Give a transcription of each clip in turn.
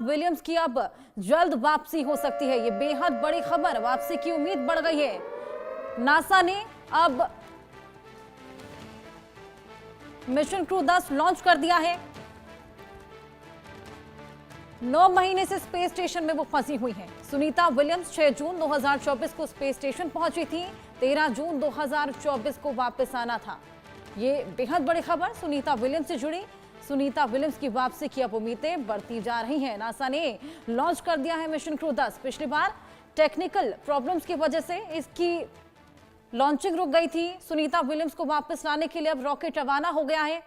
Williams की अब जल्द वापसी हो सकती है। ये बेहद बड़ी खबर, वापसी की उम्मीद बढ़ गई है। नासा ने अब मिशन क्रू 10 लॉन्च कर दिया है। 9 महीने से स्पेस स्टेशन में वो फंसी हुई हैं। सुनीता विलियम्स 6 जून 2024 को स्पेस स्टेशन पहुंची थी। 13 जून 2024 को वापस आना था। ये बेहद बड़ी खबर सुनीता विलियम्स से जुड़ी। सुनीता विलियम्स की वापसी की अब उम्मीदें बढ़ती जा रही हैं। नासा ने लॉन्च कर दिया है मिशन क्रू 10। पिछली बार टेक्निकल प्रॉब्लम्स की वजह से इसकी लॉन्चिंग रुक गई थी। सुनीता विलियम्स को वापस लाने के लिए अब रॉकेट रवाना हो गया है।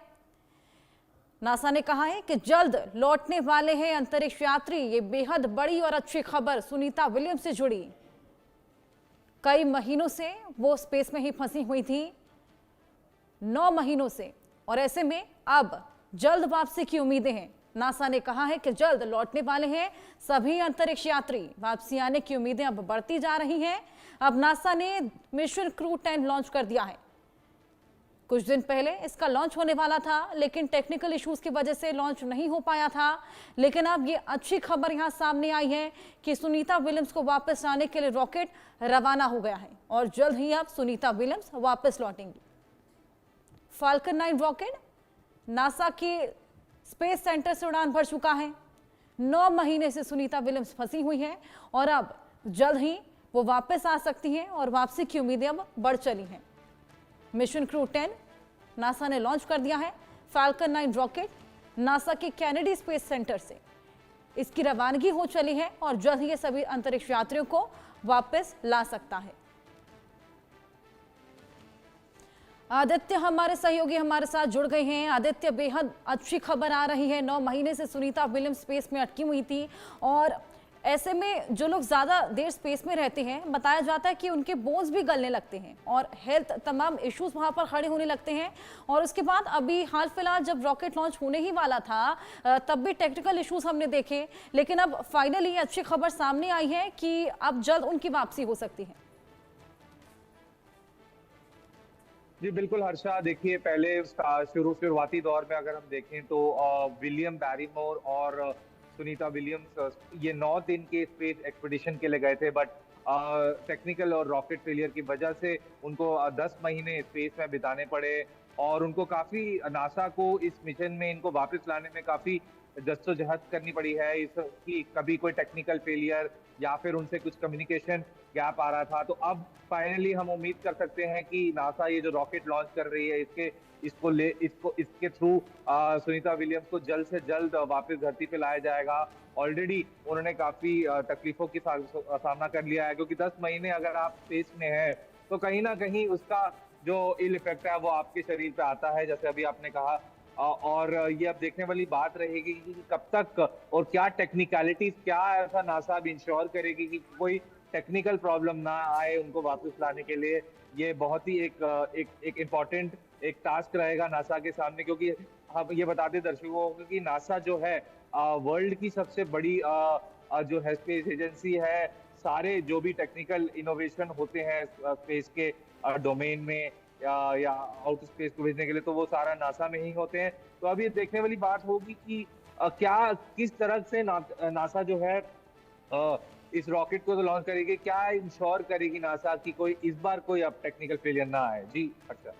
नासा ने कहा है कि जल्द लौटने वाले हैं अंतरिक्ष यात्री। ये बेहद बड़ी और अच्छी खबर सुनीता विलियम्स से जुड़ी। कई महीनों से वो स्पेस में ही फंसी हुई थी, 9 महीनों से, और ऐसे में अब जल्द वापसी की उम्मीदें हैं। नासा ने कहा है कि जल्द लौटने वाले हैं सभी अंतरिक्ष यात्री। वापसी आने की उम्मीदें अब बढ़ती जा रही हैं। अब नासा ने मिशन क्रू 10 लॉन्च कर दिया है। कुछ दिन पहले इसका लॉन्च होने वाला था, लेकिन टेक्निकल इश्यूज की वजह से लॉन्च नहीं हो पाया था। लेकिन अब ये अच्छी खबर यहां सामने आई है कि सुनीता विलियम्स को वापस लाने के लिए रॉकेट रवाना हो गया है और जल्द ही अब सुनीता विलियम्स वापस लौटेंगी। फाल्कन 9 रॉकेट नासा के स्पेस सेंटर से उड़ान भर चुका है। 9 महीने से सुनीता विलियम्स फंसी हुई है और अब जल्द ही वो वापस आ सकती हैं और वापसी की उम्मीदें अब बढ़ चली हैं। मिशन क्रू 10 नासा ने लॉन्च कर दिया है। फाल्कन 9 रॉकेट नासा के कैनेडी स्पेस सेंटर से इसकी रवानगी हो चली है और जल्द ही ये सभी अंतरिक्ष यात्रियों को वापस ला सकता है। आदित्य हमारे सहयोगी हमारे साथ जुड़ गए हैं। आदित्य, बेहद अच्छी खबर आ रही है। 9 महीने से सुनीता विलियम्स स्पेस में अटकी हुई थी और ऐसे में जो लोग ज्यादा देर स्पेस में रहते हैं, बताया जाता है कि उनके बोन्स भी गलने लगते हैं और हेल्थ तमाम इश्यूज वहां पर खड़े होने लगते हैं। और उसके बाद अभी हाल फिलहाल जब रॉकेट लॉन्च होने ही वाला था तब भी टेक्निकल इश्यूज हमने देखे, लेकिन अब फाइनली अच्छी खबर सामने आई है कि अब जल्द उनकी वापसी हो सकती है। जी बिल्कुल हर्षा, देखिए पहले उसका शुरुआती दौर में अगर हम देखें तो विलियम बैरीमोर और सुनीता विलियम्स ये 9 दिन के स्पेस एक्सपीडिशन के लिए गए थे, बट टेक्निकल और रॉकेट फेलियर की वजह से उनको 10 महीने स्पेस में बिताने पड़े और उनको काफी नासा को इस मिशन में इनको वापस लाने में काफी जद्दोजहद करनी पड़ी है। इसकी कभी कोई टेक्निकल फेलियर या फिर उनसे कुछ कम्युनिकेशन गैप आ रहा था। तो अब फाइनली हम उम्मीद कर सकते हैं कि नासा ये जो रॉकेट लॉन्च कर रही है इसके थ्रू सुनीता विलियम्स को जल्द से जल्द वापस धरती पे लाया जाएगा। ऑलरेडी उन्होंने काफी तकलीफों की सामना कर लिया है, क्योंकि 10 महीने अगर आप स्पेस में हैं तो कहीं ना कहीं उसका जो इल इफेक्ट है वो आपके शरीर पे आता है, जैसे अभी आपने कहा। और ये अब देखने वाली बात रहेगी कि कब तक और क्या टेक्निकलिटीज, क्या ऐसा नासा अब इंश्योर करेगी कि कोई टेक्निकल प्रॉब्लम ना आए उनको वापस लाने के लिए। ये बहुत ही एक इम्पोर्टेंट एक टास्क रहेगा नासा के सामने, क्योंकि हम ये बताते दर्शकों को कि नासा जो है वर्ल्ड की सबसे बड़ी जो है स्पेस एजेंसी है। सारे जो भी टेक्निकल इनोवेशन होते हैं स्पेस के डोमेन में या आउट स्पेस को भेजने के लिए, तो वो सारा नासा में ही होते हैं। तो अब ये देखने वाली बात होगी कि क्या किस तरह से नासा जो है इस रॉकेट को तो लॉन्च करेगी, क्या इंश्योर करेगी नासा कि कोई इस बार कोई अब टेक्निकल फेलियर ना आए। जी अच्छा।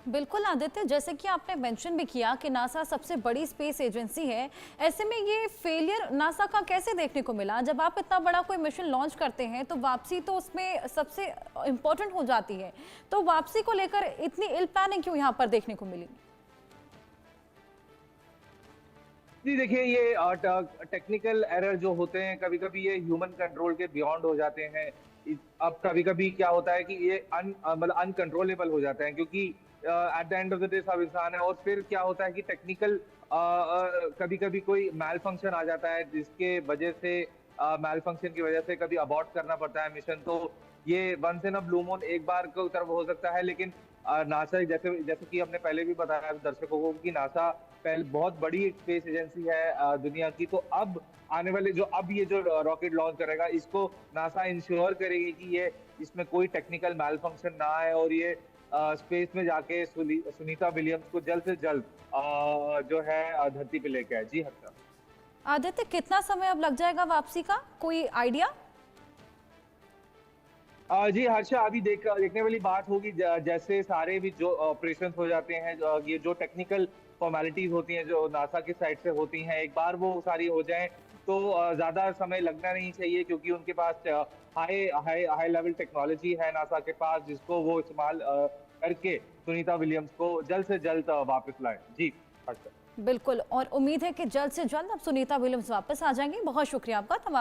बिल्कुल आदित्य, जैसे कि आपने मेंशन भी किया कि नासा सबसे बड़ी स्पेस एजेंसी है, ऐसे में ये फेलियर नासा का कैसे देखने को मिला? जब आप इतना बड़ा कोई मिशन लॉन्च करते हैं तो वापसी तो उसमें सबसे इम्पोर्टेंट हो जाती है, तो वापसी को लेकर इतनी इल प्लानिंग क्यों यहाँ पर देखने को मिली? जी देखिए, ये टेक्निकल एरर जो होते हैं कभी कभी ये ह्यूमन कंट्रोल के बियॉन्ड हो जाते हैं। अब कभी कभी क्या होता है कि ये मतलब अनकंट्रोलेबल हो जाते हैं, क्योंकि at the end of the day सब इंसान है। और फिर क्या होता है कि टेक्निकल कभी कभी कोई मैल फंक्शन आ जाता है, जिसके वजह से मैल फंक्शन की वजह से कभी अबॉर्ट करना पड़ता है मिशन। तो ये once in a blue moon एक बार को तरफ हो सकता है, लेकिन नासा जैसे जैसे कि हमने पहले भी बताया दर्शकों को कि नासा पहले बहुत बड़ी एक स्पेस एजेंसी है दुनिया की। तो अब आने वाले ये जो रॉकेट लॉन्च करेगा, इसको नासा इंश्योर करेगी कि ये इसमें कोई टेक्निकल मैल फंक्शन ना आए और ये स्पेस में जाके सुनीता विलियम्स को जल्द से जल्द जो है धरती पे लेके आए। जी हर्षा। आदित्य, कितना समय अब लग जाएगा वापसी का, कोई आइडिया? जी हर्षा, अभी देखने वाली बात होगी जैसे सारे भी जो ऑपरेशंस हो जाते हैं, ये जो टेक्निकल फॉर्मेलिटीज होती हैं जो नासा की साइड से होती हैं, एक बार वो सारी हो जाएं तो ज्यादा समय लगना नहीं चाहिए, क्योंकि उनके पास high high high level technology है नासा के पास, जिसको वो इस्तेमाल करके सुनीता विलियम्स को जल्द से जल्द वापस लाएं। जी हर्षा। बिल्कुल, और उम्मीद है कि जल्द से जल्द अब सुनीता विलियम्स वापस आ जाएंगी। बहुत शुक्रिया आपका तमाम